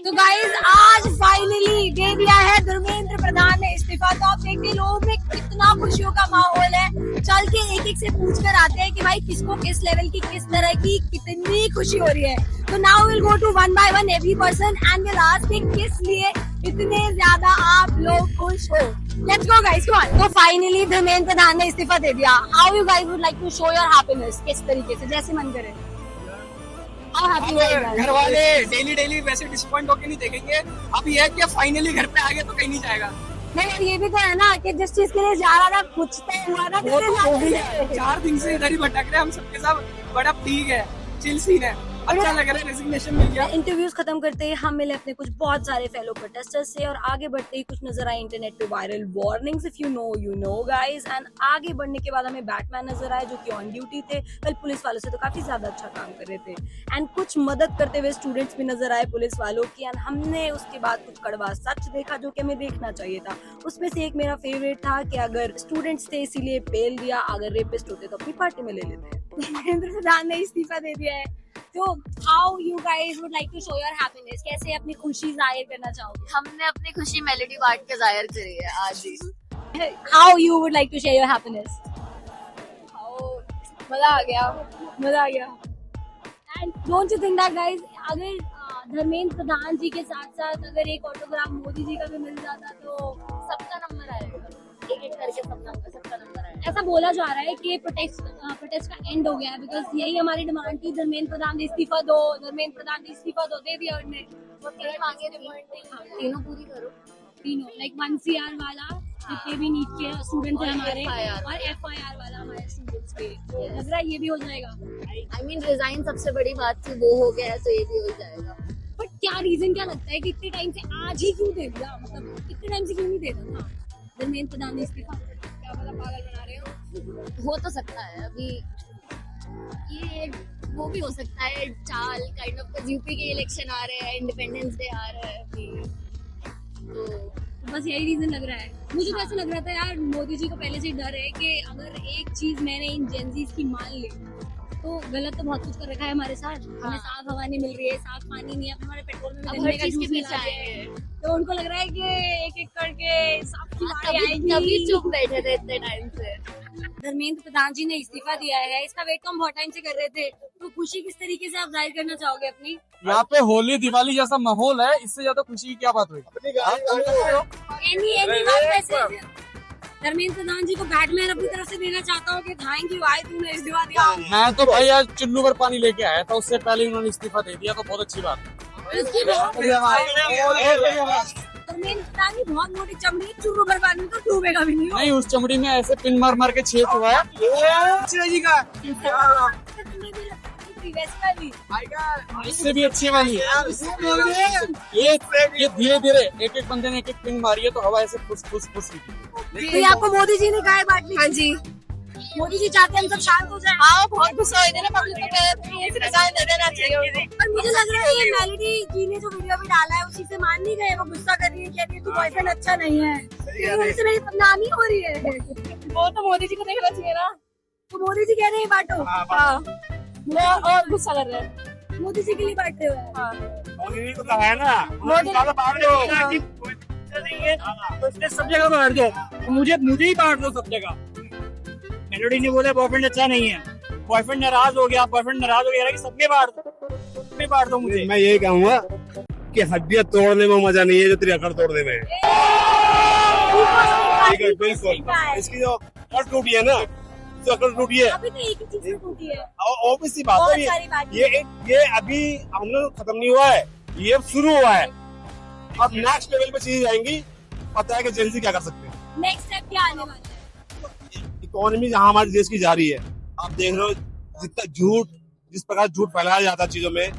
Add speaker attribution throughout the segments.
Speaker 1: तो गाइस आज finally they दिया है धर्मेंद्र प्रधान ने इस्तीफा। तो आप देखते हैं लोगों में कितना खुशियों का माहौल है। चल के एक एक से पूछ कर आते हैं कि भाई किसको किस लेवल की किस तरह की कितनी खुशी हो रही है। तो now will go to one by one every person and will ask कि किस लिए इतने ज्यादा आप लोग खुश हो। Let's go guys, come on. तो फाइनली धर्मेंद्र प्रधान ने इस्तीफा दे दिया। How you guys would like to show your happiness? किस तरीके से, जैसे मन करे।
Speaker 2: घर वाले डेली वैसे डिसअपॉइंट होके नहीं देखेंगे। अब ये है कि फाइनली घर पे आ गए तो कहीं नहीं जाएगा।
Speaker 1: नहीं, ये भी तो है ना कि जिस चीज के लिए जा रहा था कुछ तो हुआ ना।
Speaker 2: वो तो हो गया है। 4 दिन से इधर ही भटक रहे हम सबके साथ। बड़ा ठीक है, चिल सीन है, अच्छा लग रहा है, रेजिग्नेशन मिल गया।
Speaker 1: इंटरव्यूज खत्म करते ही हम मिले अपने कुछ बहुत सारे फेलो प्रोटेस्टर्स से और आगे बढ़ते ही कुछ नजर आए इंटरनेट पे viral warnings, if you know guys. And आगे बढ़ने के बाद हमें बैटमैन नजर आए जो कि ऑन ड्यूटी थे। वेल पुलिस वालों से तो काफी ज्यादा अच्छा काम कर रहे थे। एंड कुछ मदद करते हुए स्टूडेंट्स भी नजर आए पुलिस वालों की। एंड हमने उसके बाद कुछ कड़वा सच देखा जो कि हमें देखना चाहिए था। उसमें से एक मेरा फेवरेट था कि अगर स्टूडेंट्स थे इसीलिए पेल दिया, अगर रेपिस्ट होते तो अपनी पार्टी में ले लेते। धर्मेंद्र प्रधान ने इस्तीफा दे दिया है। तो how you guys would like to show your happiness? कैसे अपनी खुशी जाहिर करना चाहोगे?
Speaker 3: हमने अपनी खुशी मेलोडी बांट के जाहिर करी है आज ही।
Speaker 1: How you would like to share your happiness?
Speaker 3: मजा आ गया।
Speaker 1: And don't you think that guys, अगर धर्मेंद्र प्रधान जी के साथ साथ अगर एक ऑटोग्राफ मोदी जी का भी मिल जाता तो
Speaker 3: सबका नंबर आएगा, एक एक करके सबका नंबर आएगा।
Speaker 1: ऐसा बोला जा रहा है कि प्रोटेस्ट का एंड हो गया है। बिकॉज यही हमारी डिमांड थी, धर्मेंद्र प्रधान ने इस्तीफा दो, दे दिया उन्होंने।
Speaker 3: तो तीन मांगे तीनों पूरी करो।
Speaker 1: तीनों लाइक 1 CR वाला, जितने भी नीट के स्टूडेंट हैं हमारे, और FIR वाला हमारे स्टूडेंट्स के। लग रहा है ये भी हो जाएगा।
Speaker 3: I mean रिजाइन सबसे बड़ी बात थी, वो हो गया है तो ये भी हो जाएगा।
Speaker 1: बट क्या रीजन क्या लगता है कि इतने टाइम से आज ही क्यों दे दिया? मतलब इतने टाइम से क्यों नहीं दे रहा था धर्मेंद्र प्रधान ने इस्तीफा? क्या पता पागल बना रहे
Speaker 3: हो तो सकता है अभी, ये वो भी हो सकता है चाल काइंड ऑफ। यूपी के इलेक्शन आ रहे हैं, इंडिपेंडेंस डे आ रहा है अभी,
Speaker 1: तो बस यही रीजन लग रहा है। मुझे तो ऐसा लग रहा था यार, मोदी जी को पहले से डर है कि अगर एक चीज मैंने इन जेनजीज की मान ली तो गलत तो बहुत कुछ कर रखा है हमारे साथ। हमें साफ हवा नहीं मिल रही है, साफ पानी नहीं है, हमारे पेट्रोल में
Speaker 3: अब हर चीज के पीछे आए।
Speaker 1: तो उनको लग रहा है कि एक एक करके साफ की बारी आएगी।
Speaker 3: तभी चुप बैठे थे इतने टाइम से।
Speaker 1: धर्मेंद्र प्रधान जी ने इस्तीफा दिया है, इसका वेट तो हम बहुत टाइम से कर रहे थे। तो खुशी किस तरीके से आप जाहिर करना चाहोगे अपनी?
Speaker 2: यहाँ पे होली दिवाली जैसा माहौल है, इससे ज्यादा खुशी की क्या बात हुई?
Speaker 1: धर्मेंद्र प्रधान जी को बैटमैन अपनी तरफ से देना चाहता हूँ कि थैंक यू, आई तुमने इस्तीफा दिया।
Speaker 2: मैं तो भाई आज चुल्लू पर पानी लेके आया था, उससे पहले उन्होंने इस्तीफा दे दिया, तो बहुत अच्छी बात है।
Speaker 1: धर्मेंद्र प्रधान की बहुत मोटी चमड़ी, चुल्लू पर पानी तो डूबेगा भी नहीं।
Speaker 2: नहीं, उस चमड़ी में ऐसे पिन मार के छेद हुआ है। इससे भी अच्छी वाली ये धीरे धीरे एक एक बंदे ने एक एक पिन मारी है, तो हवा ऐसे फुस
Speaker 1: तो आपको मोदी जी ने कहा है बांटने? हाँ जी, मोदी जी चाहते हैं हम सब शांत हो जाए।
Speaker 3: हाँ, बहुत गुस्सा हो रहा है पब्लिक को, रिजाइन दे देना चाहिए।
Speaker 1: पर मुझे लग रहा है ये मेलोडी जी ने जो वीडियो भी डाला है उसी से मान नहीं गए, वो गुस्सा कर रही है, कह रही है तू बॉयफ्रेंड अच्छा नहीं है, उनसे मेरी बदनामी हो रही है।
Speaker 3: वो तो मोदी जी को देखना चाहिए ना।
Speaker 1: तो मोदी जी कह रहे हैं बांटो,
Speaker 3: हाँ, वो और गुस्सा कर रहे हैं।
Speaker 1: मोदी जी के लिए बांटते हुए।
Speaker 2: मोदी तो कहा है ना, सब जगह बांट दो, मुझे ही बांट दो सब जगह। मेलोडी ने बोला बॉयफ्रेंड अच्छा नहीं है, बॉयफ्रेंड नाराज हो गया कि सबके बांट दो मुझे।
Speaker 4: मैं यही कहूँगा कि हड्डियाँ तोड़ने में मजा नहीं है जो तेरी अकड़ तोड़ने में है। बिल्कुल, इसकी जो अकड़ टूटी है ना, जो अकड़ टूटी है,
Speaker 1: अभी तो एक ही चीज टूटी है।
Speaker 4: ऑब्वियस सी बात है, ये अभी हम लोग खत्म नहीं हुआ है, ये शुरू हुआ है। अब नेक्स्ट लेवल पे चीजें जाएंगी, पता है कि जेंजी क्या कर सकते हैं।
Speaker 1: नेक्स्ट स्टेप क्या आने वाला है?
Speaker 4: इकोनॉमी जहाँ हमारे देश की जा रही है, आप देख रहे हो जितना झूठ, जिस प्रकार झूठ फैलाया जाता है चीजों में,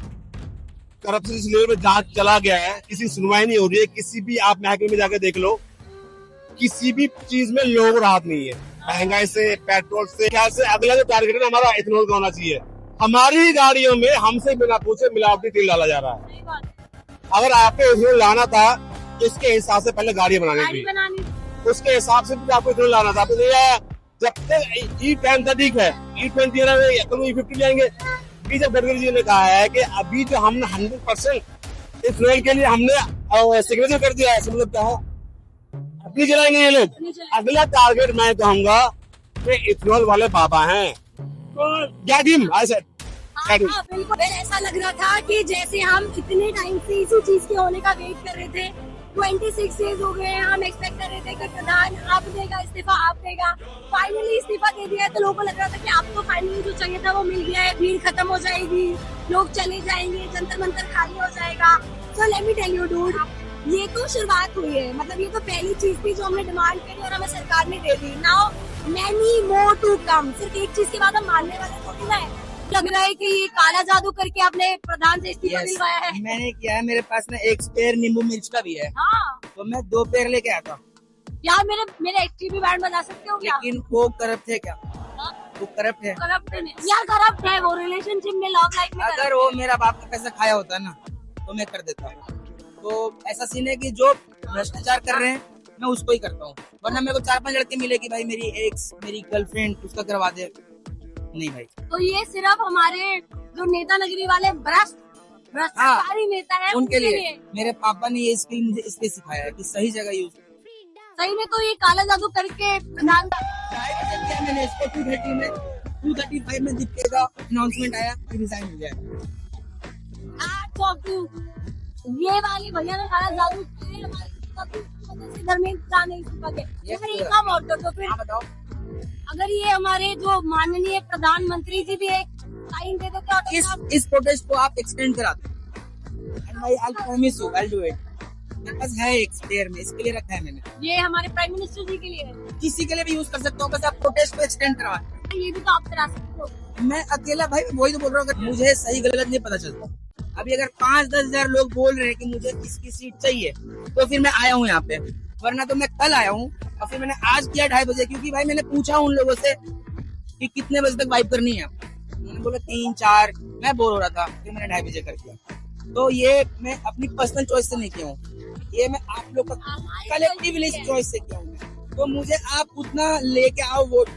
Speaker 4: करप्शन इस लेवल में जांच चला गया है, किसी सुनवाई नहीं हो रही है। किसी भी आप महकमे में जाकर देख लो, किसी भी चीज में लोगों को राहत नहीं है। महंगाई से, पेट्रोल से, ख्याल से अगला जो टारगेट है हमारा इथेनॉल का होना चाहिए। हमारी गाड़ियों में हमसे बिना पूछे मिलावटी तेल डाला जा रहा है। अगर आपको इथेनॉल लाना था तो इसके हिसाब से पहले गाड़ी बनानी थी, उसके हिसाब से भी आपको इथेनॉल लाना था। आपको नहीं आया, जब तक E10 था ठीक है, E20 E50 लेंगे। जब गडकरी जी ने कहा है कि अभी जो हमने 100% इस फ्लोर के लिए हमने सिग्नेचर कर दिया है, मतलब कहा अपनी जलाएंगे ये लोग। अगला टारगेट मैं कहूंगा कि इथेनॉल वाले बाबा हैं, गेट हिम, आई सेड
Speaker 1: हाँ, बिल्कुल ऐसा लग रहा था कि जैसे हम इतने टाइम से इसी चीज के होने का वेट कर रहे थे। 26 डेज हो गए हैं, हम एक्सपेक्ट कर रहे थे कि प्रधान आप देगा इस्तीफा, आप देगा। फाइनली इस्तीफा दे दिया है, तो लोगों को लग रहा था कि आप तो फाइनली जो चाहिए था वो मिल गया है, भीड़ खत्म हो जाएगी, लोग चले जाएंगे, जंतर मंतर खाली हो जाएगा। So let me tell you dude, ये तो शुरुआत हुई है, मतलब ये तो पहली चीज थी जो हमने डिमांड करी और हमें सरकार ने दे दी। Now many more to come. सिर्फ एक चीज के बाद हम मानने वाले थोड़ी ना है। लग रहा है कि ये काला जादू करके आपने प्रधान से इस्तीफा दिलवाया है।
Speaker 2: मैंने किया है, मेरे पास में एक स्पेयर नींबू मिर्च का भी है,
Speaker 1: हाँ
Speaker 2: तो मैं 2 पेड़ लेके आया था।
Speaker 1: यार मेरे एक्टिव बैंड बजा सकते हो क्या?
Speaker 2: लेकिन वो करप्ट है क्या? वो करप्ट है।
Speaker 1: करप्ट नहीं यार, करप्ट है वो, रिलेशनशिप में लव लाइफ में
Speaker 2: अगर वो मेरा बाप का पैसा खाया होता ना तो मैं कर देता हूँ। तो ऐसा सीन है कि जो भ्रष्टाचार कर रहे हैं मैं उसको ही करता हूँ, वरना मेरे को 4-5 लड़के मिले कि भाई मेरी एक्स, मेरी गर्लफ्रेंड, उसका करवा दे। नहीं भाई।
Speaker 1: तो ये सिर्फ हमारे जो नेता नगरी वाले भ्रष्टाचारी नेता है
Speaker 2: उनके लिए मेरे पापा ने ये स्किल मुझे इसलिए सिखाया है कि सही जगह यूज।
Speaker 1: सही में तो ये काला जादू करके प्रधान
Speaker 2: मैंने इसको 2:30 में 2:35 में दिखेगा, अनाउंसमेंट आया, रिजाइन हो गया।
Speaker 1: ये वाली भैया ने काला जादू धर्मेंद्र प्रधान ने इस्तीफा दिया। अगर ये काम और तो फिर
Speaker 2: बताओ,
Speaker 1: अगर ये हमारे जो माननीय प्रधानमंत्री जी भी एक साइन दे दो क्या?
Speaker 2: इस प्रोटेस्ट को आप एक्सटेंड करा दो, and I promise you I will do it. मेरे पास है एक स्पेयर में, इसके लिए रखा है मैंने।
Speaker 1: ये हमारे प्राइम मिनिस्टर जी के लिए है,
Speaker 2: किसी के लिए भी यूज कर सकता हूँ, बस आप प्रोटेस्ट को एक्सटेंड करवा।
Speaker 1: ये भी तो आप करा सकते हो।
Speaker 2: मैं अकेला भाई वही तो बोल रहा हूँ, अगर मुझे सही गलत नहीं पता चलता। अभी अगर 5-10 हजार लोग बोल रहे हैं कि मुझे इसकी सीट चाहिए, तो फिर मैं आया हूँ यहाँ पे, वरना तो मैं कल आया हूँ और फिर मैंने आज किया 2:30 बजे, क्योंकि भाई मैंने पूछा उन लोगों से कि कितने बजे तक वाइप करनी है। उन्होंने बोला 3-4, मैं बोल हो रहा था, फिर मैंने 2:30 बजे कर दिया। तो ये मैं अपनी पर्सनल चॉइस से नहीं किया हूँ, ये मैं आप लोग का कलेक्टिवली चॉइस से किया हूँ। तो मुझे आप उतना लेके आओ वोट,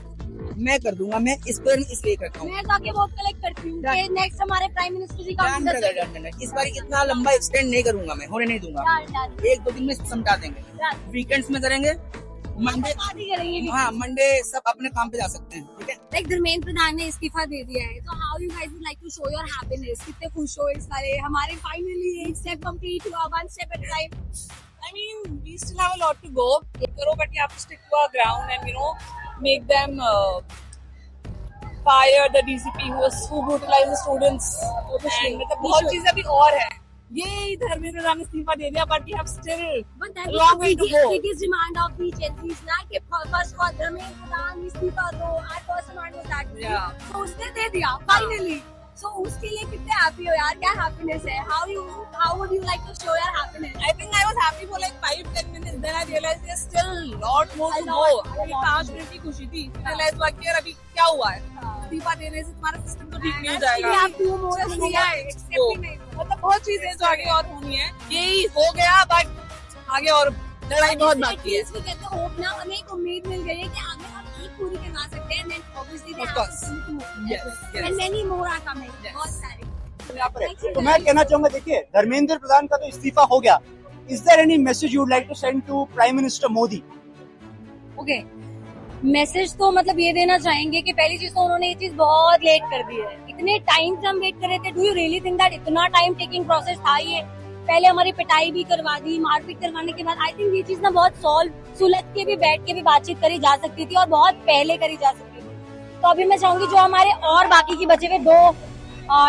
Speaker 2: मैं कर दूंगा। मैं इस पर इसलिए करता हूँ,
Speaker 1: मैं जाके वोट कलेक्ट करती हूँ कि नेक्स्ट हमारे प्राइम मिनिस्टर जी का
Speaker 2: इस बार इतना लंबा एक्सटेंड नहीं करूंगा, मैं होने नहीं दूंगा। 1-2 दिन में समझा देंगे, वीकेंड्स में करेंगे, मंडे
Speaker 1: करेंगे।
Speaker 2: हाँ मंडे सब अपने काम पे जा सकते हैं, ठीक है।
Speaker 1: लाइक धर्मेंद्र प्रधान ने इस्तीफा दे दिया है, तो how you guys would like to show your happiness? कितने खुश हो इस सारे हमारे फाइनली एक स्टेप कंप्लीट हुआ, one step at time.
Speaker 5: I mean, we still have a lot to go, but you have to stick to our ground and make them fire the DCP who brutalized the students. And मतलब बहुत चीजें अभी और है। ये धर्मेंद्र प्रधान ने इस्तीफा दे दिया, but we have still long way to go.
Speaker 1: Biggest demand of the Gen Z's ना कि first for धर्मेंद्र प्रधान इस्तीफा दो। Our first demand was that.
Speaker 5: Yeah.
Speaker 1: तो उसने दे दिया finally. So उसके लिए कितने हैप्पी हो यार? क्या हैप्पीनेस है? How would you like to show your happiness?
Speaker 5: I think I was happy for like 5-10 minutes. Then I realized there's still lot more to go. अभी 5 मिनट की खुशी थी, realize हुआ कि यार अभी क्या हुआ है? इस्तीफा देने से तुम्हारा सिस्टम तो ठीक नहीं हो जाएगा।
Speaker 1: We have 2 more years.
Speaker 5: मतलब बहुत चीजें जो आगे और होनी है, यही हो गया, बट आगे और लड़ाई बहुत बाकी है।
Speaker 1: इसको कहते हैं होप ना, हमें एक उम्मीद मिल गई है कि आगे हम एक पूरी करवा सकते हैं। Then obviously they have to do two.
Speaker 5: Yes.
Speaker 1: And many more are coming. बहुत सारे।
Speaker 6: तो मैं कहना चाहूंगा, देखिए धर्मेंद्र प्रधान का तो इस्तीफा हो गया। Is there any message you would like to send to prime minister Modi?
Speaker 1: Okay, message तो मतलब ये देना चाहेंगे कि पहली चीज तो उन्होंने ये चीज बहुत लेट कर दी है। इतने टाइम से हम वेट कर रहे थे। Do you really think that इतना टाइम टेकिंग प्रोसेस था ये? पहले हमारी पिटाई भी करवा दी, मारपीट करवाने के बाद आई थिंक ये चीज ना बहुत सुलझ के भी बैठ के भी बातचीत करी जा सकती थी और बहुत पहले करी जा सकती थी। तो अभी मैं चाहूंगी जो हमारे और बाकी की बचे हुए 2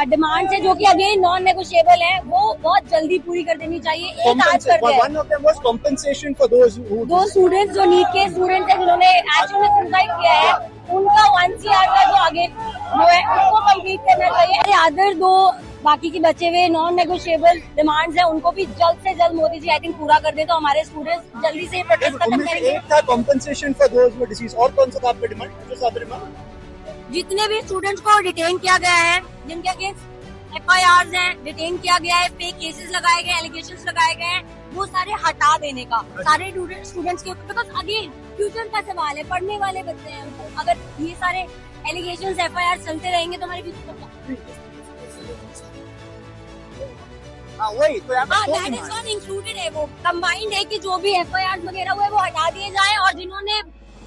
Speaker 1: डिमांड्स है जो कि अगेन नॉन नेगोशिएबल है, वो बहुत जल्दी पूरी कर देनी चाहिए। एक आज कर दिया
Speaker 6: One of them was compensation for those who
Speaker 1: 2 students जो नीट के स्टूडेंट्स हैं जिन्होंने एक्चुअली सुसाइड किया है, उनका 1 CR का जो आगे वो है उसको कंप्लीट करना चाहिए। अदर 2 बाकी के बचे हुए नॉन नेगोशिएबल डिमांड्स हैं, उनको भी जल्द से जल्द मोदी जी आई थिंक पूरा कर दे, तो हमारे स्टूडेंट्स जल्दी से प्रोटेस्ट खत्म करेंगे।
Speaker 6: एक था compensation for those who are deceased, और कौन सा था आपका डिमांड?
Speaker 1: जितने भी स्टूडेंट्स को डिटेन किया गया है, जिनके अगेंस्ट FIRs हैं, डिटेन किया गया है, फेक केसेस लगाए गए, एलिगेशंस लगाए गए हैं, वो सारे हटा देने का सारे स्टूडेंट्स के ऊपर। बिकॉज अगेन फ्यूचर का सवाल है, पढ़ने वाले बच्चे हैं उनको, अगर ये सारे एलिगेशंस FIR चलते रहेंगे तो हमारे फ्यूचर का
Speaker 6: हाँ वही तो यहाँ पे दो
Speaker 1: that is
Speaker 6: demand
Speaker 1: not included है, वो कंबाइंड है कि जो भी एफआईआर वगैरह हुए वो हटा दिए जाए, और जिन्होंने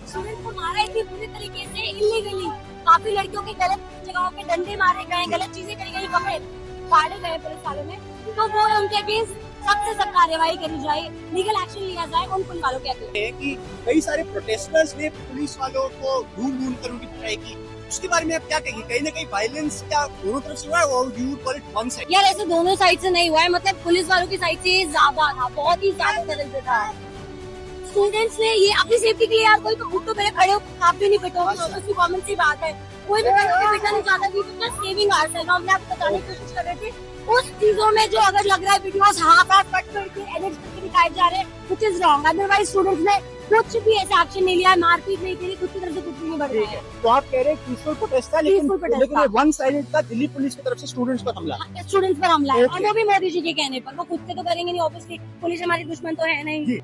Speaker 1: स्टूडेंट को मारा है पूरी तरीके से इलीगली, काफी लड़कियों के गलत जगहों पे डंडे मारे गए, गलत चीजें करी गई, कपड़े फाड़े गए पुलिस वालों में, तो वो उनके अगेंस्ट सख्त से सख्त कार्यवाही करी जाए, लीगल एक्शन लिया जाए उन पुलिस वालों के अगेंस्ट।
Speaker 6: है कि कई सारे प्रोटेस्टर्स ने पुलिस वालों को ढूंढ कर उनकी पिटाई की, उसके बारे में आप क्या कहेंगे? कहीं ना कहीं वायलेंस क्या दोनों तरफ से हुआ है, और you call it one side?
Speaker 1: यार ऐसे दोनों साइड से नहीं हुआ है, मतलब पुलिस वालों की साइड से ज्यादा था, बहुत ही ज्यादा तरह से था। स्टूडेंट्स ने ये अपनी सेफ्टी के लिए, यार कोई तो घुट तो पहले खड़े हो, आप भी नहीं पिटोगे, तो उसकी कॉमन सी बात है, कोई भी पिटना नहीं चाहता थी, तो सेविंग आर्स हम आपको बताने की कोशिश कर रहे थे उस चीजों में जो अगर लग रहा है वीडियोस हाफ कट करके एडिट करके दिखाए जा रहे हैं, which is wrong. Otherwise students ने कुछ भी ऐसा एक्शन नहीं लिया है, मारपीट नहीं करी, खुद की तरफ से कुछ भी नहीं बढ़ रहा है।
Speaker 6: तो आप कह रहे हैं पीसफुल प्रोटेस्ट था, लेकिन
Speaker 1: Peaceful protest
Speaker 6: लेकिन
Speaker 1: था।
Speaker 6: ये वन साइडेड था, दिल्ली पुलिस की तरफ से स्टूडेंट्स पर हमला।
Speaker 1: स्टूडेंट्स पर हमला है,
Speaker 6: Okay.
Speaker 1: और वो भी मोदी जी के कहने पर, वो खुद से तो करेंगे नहीं, ऑब्वियसली पुलिस हमारी दुश्मन तो है नहीं।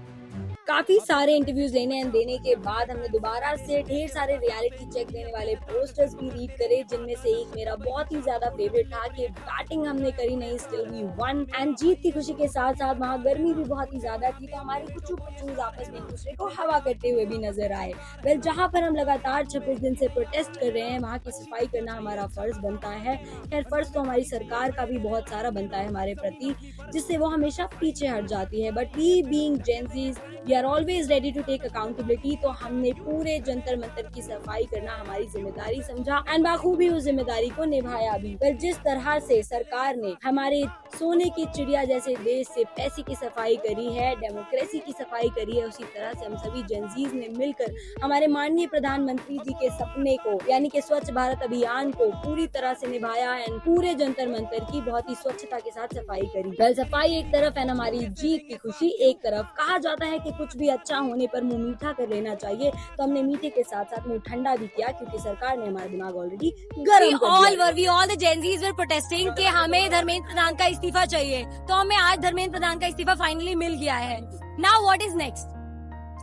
Speaker 1: काफी सारे इंटरव्यूज देने के बाद हमने दोबारा से ढेर सारे रियलिटी चेक देने वाले पोस्टर्स भी रीड करे, जिनमें से एक मेरा बहुत ही ज्यादा फेवरेट था कि बैटिंग हमने करी नहीं, स्टिल वी वन, एंड जीत की खुशी के साथ साथ वहाँ गर्मी भी बहुत ही ज्यादा थी, तो हमारे कुछ पचूज आपस में एक दूसरे को हवा करते हुए भी नजर आए। वेल, जहाँ पर हम लगातार 26 दिन से प्रोटेस्ट कर रहे हैं, वहाँ की सफाई करना हमारा फर्ज बनता है। खैर, फर्ज तो हमारी सरकार का भी बहुत सारा बनता है हमारे प्रति, जिससे वो हमेशा पीछे हट जाती है, but we being Gen Zs we are always ready to take accountability. तो हमने पूरे जंतर मंतर की सफाई करना हमारी जिम्मेदारी समझा, एंड बाखूबी उस जिम्मेदारी को निभाया भी। पर जिस तरह से सरकार ने हमारे सोने की चिड़िया जैसे देश से पैसे की सफाई करी है, डेमोक्रेसी की सफाई करी है, उसी तरह से हम सभी जेंजीज ने मिलकर हमारे माननीय प्रधानमंत्री जी के सपने को, यानी कि स्वच्छ भारत अभियान को पूरी तरह से निभाया, एंड पूरे जंतर मंतर की बहुत ही स्वच्छता के साथ सफाई करी। वेल, सफाई एक तरफ एंड हमारी जीत की खुशी एक तरफ। कहा जाता है कि कुछ भी अच्छा होने पर मुंह मीठा कर लेना चाहिए, तो हमने मीठे के साथ साथ मुंह ठंडा भी किया, क्योंकि सरकार ने हमारा दिमाग ऑलरेडी गर्म कर दिया।
Speaker 7: We all the Gen Zs were protesting कि हमें धर्मेंद्र प्रधान का इस्तीफा चाहिए, तो हमें आज धर्मेंद्र प्रधान का इस्तीफा फाइनली मिल गया है। Now what is next?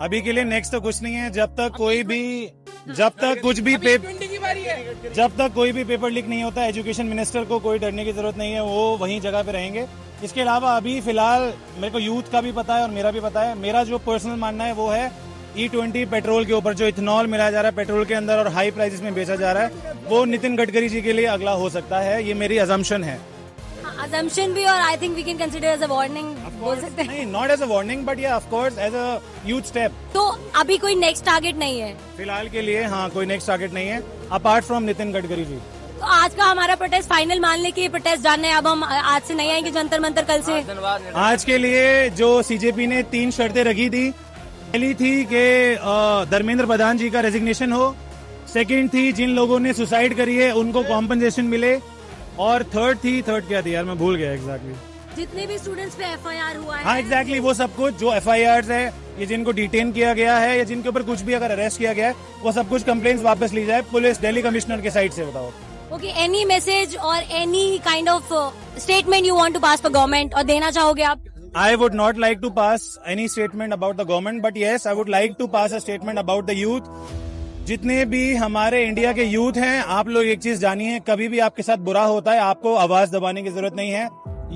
Speaker 8: अभी के लिए नेक्स्ट तो कुछ नहीं है, जब तक कोई भी पेपर लीक नहीं होता, एजुकेशन मिनिस्टर को कोई डरने की जरूरत नहीं है, वो वहीं जगह पे रहेंगे। इसके अलावा अभी फिलहाल मेरे को यूथ का भी पता है और मेरा भी पता है, मेरा जो पर्सनल मानना है वो है E20 पेट्रोल के ऊपर जो इथेनॉल मिलाया जा रहा है पेट्रोल के अंदर और हाई प्राइसेस में बेचा जा रहा है, वो नितिन गडकरी जी के लिए अगला हो सकता है, ये मेरी अजम्पशन है।
Speaker 7: Assumption भी, और I think we can consider as a warning बोल सकते हैं।
Speaker 8: नहीं, not as a warning but या of course as a huge step.
Speaker 7: तो अभी कोई नेक्स्ट टारगेट नहीं है
Speaker 8: फिलहाल के लिए, हाँ, कोई नेक्स्ट टारगेट नहीं है अपार्ट फ्रॉम नितिन गडकरी जी।
Speaker 7: तो आज का हमारा प्रोटेस्ट फाइनल मान ले कि ये प्रोटेस्ट जाना है, अब हम आज से नहीं आएंगे जंतर मंतर, कल से।
Speaker 8: आज के लिए जो सीजेपी ने 3 शर्तें रखी थी, पहली थी कि धर्मेंद्र प्रधान जी का रेजिग्नेशन हो, सेकंड थी जिन लोगों ने सुसाइड करी है उनको कॉम्पनसेशन मिले, और थर्ड क्या थी यार, मैं भूल गया एग्जैक्टली।
Speaker 7: जितने भी स्टूडेंट्स पे FIR हुआ है,
Speaker 8: हाँ एग्जैक्टली, वो सब कुछ जो FIRs है, ये जिनको डिटेन किया गया है या जिनके ऊपर कुछ भी अगर अरेस्ट किया गया है, वो सब कुछ कंप्लेंट्स वापस ली जाए पुलिस दिल्ली कमिश्नर के साइड से। बताओ,
Speaker 7: ओके, एनी मैसेज और any kind of statement you want to pass for government, और देना चाहोगे आप?
Speaker 8: I would not like to pass any statement about the government, but yes, I would like to pass a statement about the youth. जितने भी हमारे India के youth हैं, आप लोग एक चीज जानिए, कभी भी आपके साथ बुरा होता है, आपको आवाज दबाने की जरूरत नहीं है।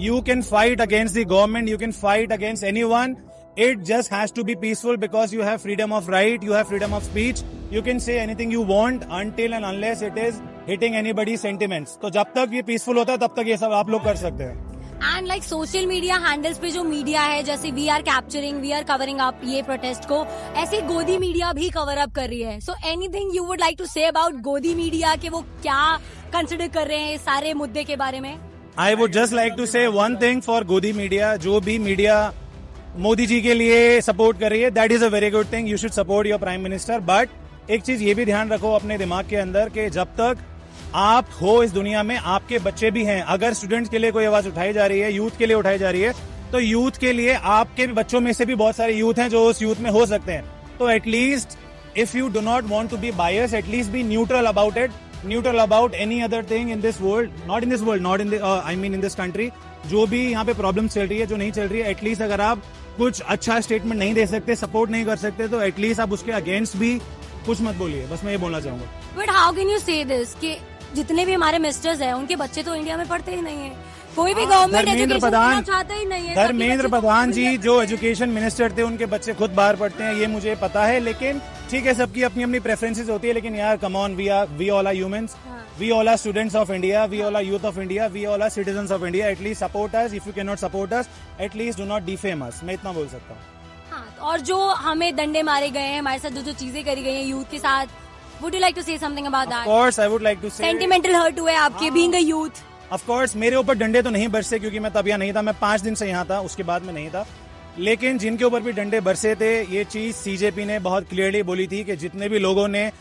Speaker 8: You can fight against the government, you can fight against anyone. It just has to be peaceful because you have freedom of right, you have freedom of speech. You can say anything you want until and unless it is hitting anybody's sentiments. तो जब तक ये peaceful होता है, तब तक ये सब आप लोग कर सकते हैं।
Speaker 7: And like social media handles पे जो मीडिया है, जैसे we are capturing, we are covering up ये प्रोटेस्ट को, ऐसे गोदी मीडिया भी कवर अप कर रही है। So anything you would like to say about Godi media, कि वो क्या कंसिडर कर रहे हैं इस सारे मुद्दे के बारे में?
Speaker 8: I would just like to say one thing for गोदी मीडिया, जो भी मीडिया मोदी जी के लिए सपोर्ट कर रही है, that is a very good thing, you should support your prime minister, but एक चीज ये भी ध्यान रखो अपने दिमाग के अंदर कि जब तक आप हो इस दुनिया में, आपके बच्चे भी हैं। अगर स्टूडेंट्स के लिए कोई आवाज उठाई जा रही है, यूथ के लिए उठाई जा रही है, तो यूथ के लिए आपके बच्चों में से भी बहुत सारे यूथ हैं जो उस यूथ में हो सकते हैं। तो at least if you do not want to be bias, at least be neutral about it, neutral about any other thing in this world, not in this world, not in I mean in this country. जो भी यहाँ पे problem चल रही है, जो नहीं चल रही है, एटलीस्ट अगर आप कुछ अच्छा स्टेटमेंट नहीं दे सकते, सपोर्ट नहीं कर सकते, तो एटलीस्ट आप उसके अगेंस्ट भी कुछ मत बोलिए। बस मैं ये बोलना चाहूंगा।
Speaker 7: बट हाउ कैन यू से दिस कि जितने भी हमारे मिनिस्टर्स हैं, उनके बच्चे तो इंडिया में पढ़ते ही नहीं है, कोई भी गवर्नमेंट
Speaker 8: धर्मेंद्र
Speaker 7: एजुकेशन
Speaker 8: प्रधान-
Speaker 7: देना चाहता ही नहीं है।
Speaker 8: धर्मेंद्र प्रधान जी जो एजुकेशन मिनिस्टर थे उनके बच्चे खुद बाहर पढ़ते हैं, ये मुझे पता है। लेकिन ठीक है, सबकी अपनी अपनी प्रेफरेंसेस होती है। लेकिन यार come on, we all are humans, we all are students of India, we all are youth of India, we all are citizens of India. At least support us, if you can not support us, at least do not defame us. मैं इतना बोल सकता हूँ।
Speaker 7: हाँ, और जो हमें डंडे मारे गए हैं, हमारे साथ जो जो चीजें करी गई हैं यूथ के साथ, would you like to say something about
Speaker 8: of
Speaker 7: that?
Speaker 8: Course I would like to say,
Speaker 7: sentimental hurt हुए आपके being a youth?
Speaker 8: Of course मेरे ऊपर डंडे तो नहीं बरसे क्योंकि मैं तब यहाँ नहीं था। मैं 5 दिन से यहाँ था, उसके बाद में नहीं था। लेकिन जिनके ऊपर भी डंडे बरसे थे, ये चीज सीजेपी ने बहुत क्लियरली बोली थी कि जितने भी लोगों ने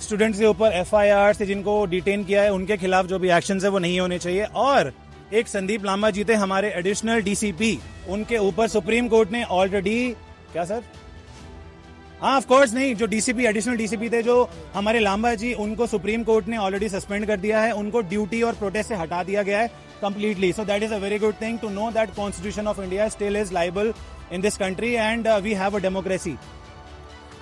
Speaker 8: स्टूडेंट्स के ऊपर एफआईआर से जिनको डिटेन किया है, उनके खिलाफ जो भी एक्शन है वो नहीं होने चाहिए। और एक संदीप लांबा जी थे हमारे एडिशनल डीसीपी, उनके ऊपर सुप्रीम कोर्ट ने ऑलरेडी, क्या सर, हाँ ऑफ कोर्स नहीं, जो डीसीपी एडिशनल डीसीपी थे जो हमारे लांबा जी, उनको सुप्रीम कोर्ट ने ऑलरेडी सस्पेंड कर दिया है। उनको ड्यूटी और प्रोटेस्ट से हटा दिया गया है completely. So that is a very good thing to know that Constitution of India still is liable in this country and we have a democracy.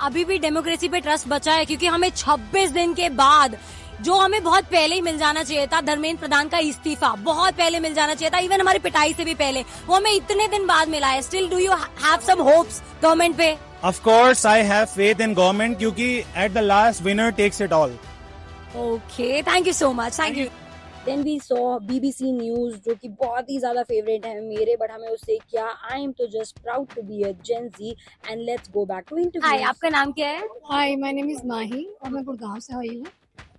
Speaker 7: अभी भी डेमोक्रेसी पे ट्रस्ट बचा है क्योंकि हमें 26 दिन के बाद, जो हमें बहुत पहले ही मिल जाना चाहिए था, धर्मेंद्र प्रधान का इस्तीफा बहुत पहले मिल जाना चाहिए था, इवन हमारी पिटाई से भी पहले, वो हमें इतने दिन बाद मिला है। Still do you have some hopes government पे?
Speaker 8: Of course I have faith in government क्योंकि at the last winner takes it all.
Speaker 7: Okay, thank you so much, thank you.
Speaker 1: Then we saw BBC news, जो कि बहुत ही ज्यादा favourite है मेरे, but हमें उससे क्या, आई एम तो just proud to be a Gen Z. And let's go back to interview.
Speaker 7: Hi, आपका नाम क्या है?
Speaker 9: Hi, my name is Mahi और मैं गुड़गांव से आई हूँ।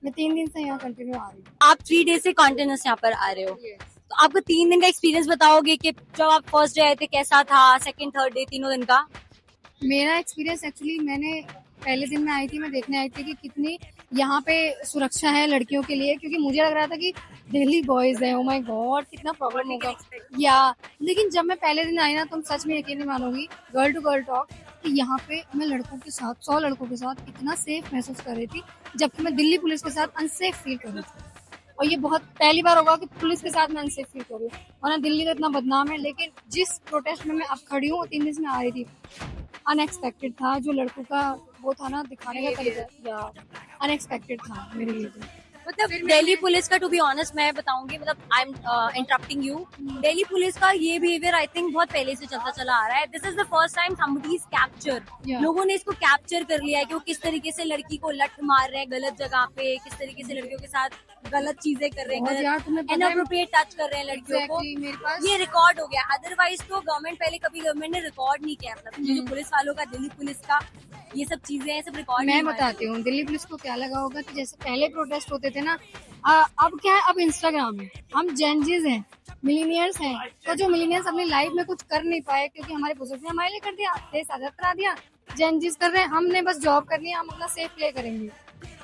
Speaker 9: मैं 3 दिन से यहाँ कंटिन्यू आ रही हूँ।
Speaker 7: आप 3 डेज से कॉन्टिन्यूस यहाँ पर आ रहे हो, तो आपको 3 दिन का एक्सपीरियंस बताओगे कि जब आप फर्स्ट डे आए थे कैसा था, सेकंड थर्ड डे, तीनों दिन का?
Speaker 9: मेरा एक्सपीरियंस एक्चुअली, मैंने पहले दिन में आई थी, मैं देखने आई थी कि कितनी यहाँ पे सुरक्षा है लड़कियों के लिए, क्योंकि मुझे लग रहा था कि दिल्ली बॉयज है, ओ माय गॉड कितना प्रॉब्लम होगा या। लेकिन जब मैं पहले दिन आई ना, तुम सच में यकीन नहीं मानोगी, गर्ल टू गर्ल टॉक, कि यहाँ पे मैं लड़कों के साथ, 100 लड़कों के साथ इतना सेफ महसूस कर रही थी, जबकि मैं दिल्ली पुलिस के साथ अनसेफ फील कर रही थी। और ये बहुत पहली बार होगा कि पुलिस के साथ मैं अनसेफ फील कर रही हूँ, वरना दिल्ली का इतना बदनाम है। लेकिन जिस प्रोटेस्ट में मैं अब खड़ी हूँ, 3 दिन से मैं आ रही थी, अनएक्सपेक्टेड था। जो लड़कों का वो था ना दिखाने का तरीका, या अनएक्सपेक्टेड था मेरे लिए तो।
Speaker 7: मतलब दिल्ली पुलिस का, टू बी ऑनेस्ट मैं बताऊंगी, मतलब I am interrupting you, Delhi police का ये बिहेवियर आई थिंक बहुत पहले से चलता चला आ रहा है। This is the first time somebody is capture, लोगों ने इसको कैप्चर कर लिया है कि वो किस तरीके से लड़की को लट मार रहे हैं गलत जगह पे, किस तरीके से लड़कियों के साथ गलत चीजें कर रहे हैं, इनअप्रोप्रिएट टच कर रहे हैं लड़कियों को,
Speaker 9: मेरे पास
Speaker 7: ये रिकॉर्ड हो गया। अदरवाइज तो गवर्नमेंट पहले कभी गवर्नमेंट ने रिकॉर्ड नहीं किया, मतलब जो पुलिस वालों का, दिल्ली पुलिस का, ये सब चीजें हैं, सब रिकॉर्ड।
Speaker 9: मैं बताती हूँ दिल्ली पुलिस को क्या लगा होगा कि जैसे पहले प्रोटेस्ट होते थे ना, अब क्या है, अब इंस्टाग्राम है, हम जेनजीज हैं, मिलीनियर्स हैं, तो जो मिलीनियर्स अपनी लाइफ में कुछ कर नहीं पाए क्योंकि हमारे बुजुर्ग ने हमारे लिए कर दिया, देश आजाद करा दिया, जेनजीज कर रहे हैं, हमने बस जॉब करनी है, हम अपना सेफ प्ले करेंगे,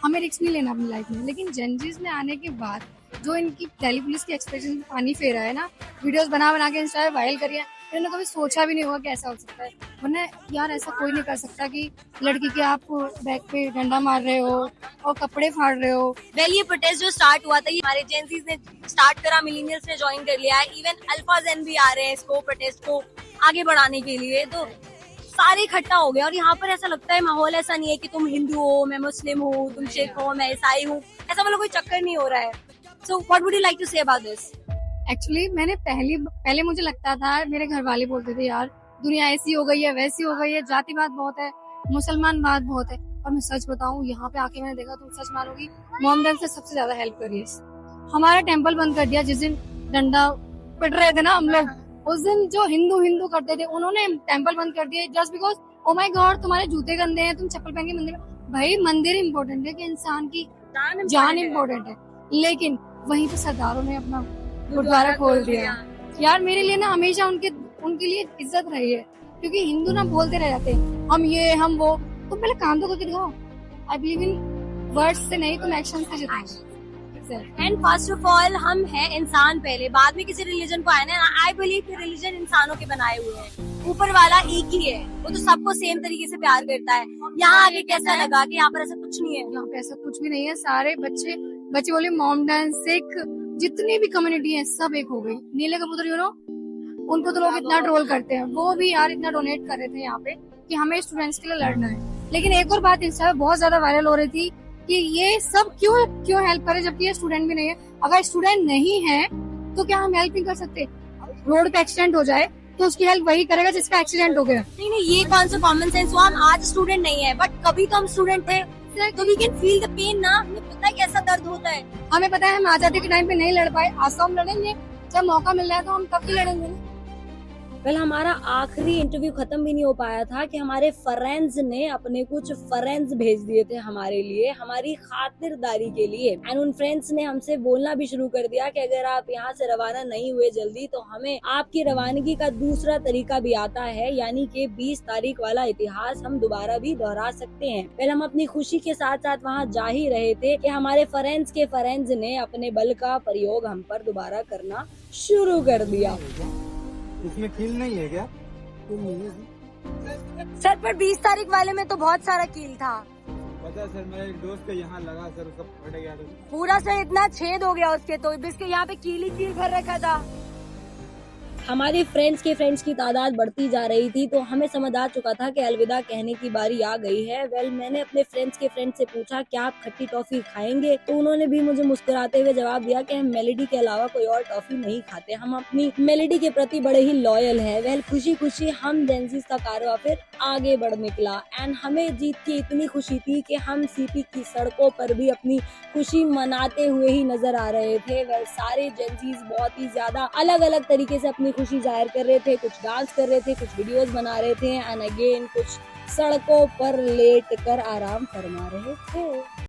Speaker 9: हमें रिस्क नहीं लेना अपनी लाइफ में। लेकिन जेनजीज ने आने के बाद जो इनकी दिल्ली पुलिस की एक्सप्रेशन पानी फेरा है ना, वीडियोस बना बना के इंस्टा पे वायरल करिए, इन्होंने कभी सोचा भी नहीं होगा कि ऐसा हो सकता है। वरना यार ऐसा कोई नहीं कर सकता कि लड़की के आप बैक पे डंडा मार रहे हो और कपड़े फाड़ रहे हो।
Speaker 7: वेल, ये प्रोटेस्ट जो स्टार्ट हुआ था, ये हमारे जेंसीज ने स्टार्ट करा, मिलीनियल्स ने ज्वाइन कर लिया है, इवन अल्फा जेन भी आ रहे हैं इसको, प्रोटेस्ट को आगे बढ़ाने के लिए, तो सारे इकट्ठा हो गए। और यहाँ पर ऐसा लगता है माहौल ऐसा नहीं है कि तुम हिंदू हो, मैं मुस्लिम हूँ, तुम सिख हो, मैं ईसाई हूँ, ऐसा मतलब कोई चक्कर नहीं हो रहा है। So what would you like to say about this?
Speaker 9: Actually मैंने पहले मुझे लगता था, मेरे घर वाले बोलते थे यार दुनिया ऐसी हो गई है, वैसी हो गई है, जातिवाद बहुत है, मुसलमानवाद बहुत है। और मैं सच बताऊं, यहाँ पे आके मैंने देखा, तुम सच मानोगी, मोहम्मदन से सबसे ज्यादा हेल्प करी है। हमारा टेम्पल बंद कर दिया, जिस दिन डंडा पिट रहे थे ना हम लोग, उस दिन जो हिंदू करते थे उन्होंने टेम्पल बंद कर दिया, just because oh my God तुम्हारे जूते गंदे हैं, तुम चप्पल पहन के मंदिर में। भाई मंदिर इम्पोर्टेंट है कि इंसान की जान इम्पोर्टेंट है, लेकिन वहीं पे सरदारों ने अपना गुरुद्वारा खोल दिया। यार मेरे लिए ना हमेशा उनके लिए इज्जत रही है, क्योंकि हिंदू ना बोलते रह जाते हैं हम ये हम वो, तो पहले काम तो करके दिखाओ। आई बिलीव इन वर्ड्स से नहीं, तुम एक्शन से जिताओ।
Speaker 7: एंड फर्स्ट ऑफ ऑल हम हैं इंसान पहले, बाद में किसी रिलीजन को आए ना। आई बिलीव कि रिलीजन इंसानों के बनाए हुए हैं, ऊपर वाला एक ही है, वो तो सबको सेम तरीके से प्यार करता है। यहाँ आगे कैसा लगा कि यहाँ पर ऐसा कुछ नहीं है?
Speaker 9: यहाँ पे ऐसा कुछ भी नहीं है, सारे बच्चे बोले मोहम्मदन, सिख, जितनी भी कम्युनिटी है सब एक हो गई। नीले कबूतर यू नो, उनको तो लोग इतना ट्रोल करते हैं, वो भी यार इतना डोनेट कर रहे थे यहाँ पे कि हमें स्टूडेंट्स के लिए लड़ना है। लेकिन एक और बात इंस्टा पे बहुत ज्यादा वायरल हो रही थी कि ये सब क्यों हेल्प करे, जबकि ये स्टूडेंट भी नहीं है। अगर स्टूडेंट नहीं है तो क्या हम हेल्प नहीं कर सकते? रोड पे एक्सीडेंट हो जाए तो उसकी हेल्प वही करेगा जिसका एक्सीडेंट हो गया।
Speaker 7: नहीं नहीं, ये कौन सा कॉमन सेंस हुआ? हम आज स्टूडेंट नहीं है, बट कभी तो हम स्टूडेंट थे, तो we can feel the pain ना। हमें पता है कैसा दर्द होता है।
Speaker 9: हमें पता है हम आजादी के टाइम पे नहीं लड़ पाए, आज तो हम लड़ेंगे। जब मौका मिल रहा है तो हम तब भी लड़ेंगे ना।
Speaker 1: वेल हमारा आखिरी इंटरव्यू खत्म भी नहीं हो पाया था कि हमारे फ्रेंड्स ने अपने कुछ फ्रेंड्स भेज दिए थे हमारे लिए, हमारी खातिरदारी के लिए। एंड उन फ्रेंड्स ने हमसे बोलना भी शुरू कर दिया कि अगर आप यहाँ से रवाना नहीं हुए जल्दी तो हमें आपकी रवानगी का दूसरा तरीका भी आता है, यानी कि 20 तारीख वाला इतिहास हम दोबारा भी दोहरा सकते हैं। वेल हम अपनी खुशी के साथ साथ वहाँ जा ही रहे थे कि हमारे फ्रेंड्स के फ्रेंड्स ने अपने बल का प्रयोग हम पर दोबारा करना शुरू कर दिया।
Speaker 6: इसमें कील नहीं है क्या?
Speaker 7: सर पर 20 तारीख वाले में तो बहुत सारा कील था।
Speaker 6: पता है सर, मेरा एक दोस्त का यहाँ लगा सर, उसका फट गया था।
Speaker 7: पूरा सर इतना छेद हो गया उसके, तो इसके यहाँ पे कील ही कील भर रखा था।
Speaker 1: हमारे फ्रेंड्स की तादाद बढ़ती जा रही थी, तो हमें समझ आ चुका था कि अलविदा कहने की बारी आ गई है। वेल मैंने अपने फ्रेंड्स के फ्रेंड से पूछा क्या आप खट्टी टॉफी खाएंगे, तो उन्होंने भी मुझे मुस्कुराते हुए जवाब दिया कि हम मेलेडी के अलावा कोई और टॉफी नहीं खाते, हम अपनी मेलेडी के प्रति बड़े ही लॉयल है। वेल खुशी खुशी हम जेंजीज का कारवां फिर आगे बढ़ निकला एंड हमें जीत की इतनी खुशी थी कि हम सीपी की सड़कों पर भी अपनी खुशी मनाते हुए ही नजर आ रहे थे। वेल सारे जेंजीज बहुत ही ज्यादा अलग अलग तरीके से अपनी खुशी जाहिर कर रहे थे, कुछ डांस कर रहे थे, कुछ वीडियोस बना रहे थे एंड अगेन कुछ सड़कों पर लेट कर आराम फरमा रहे थे।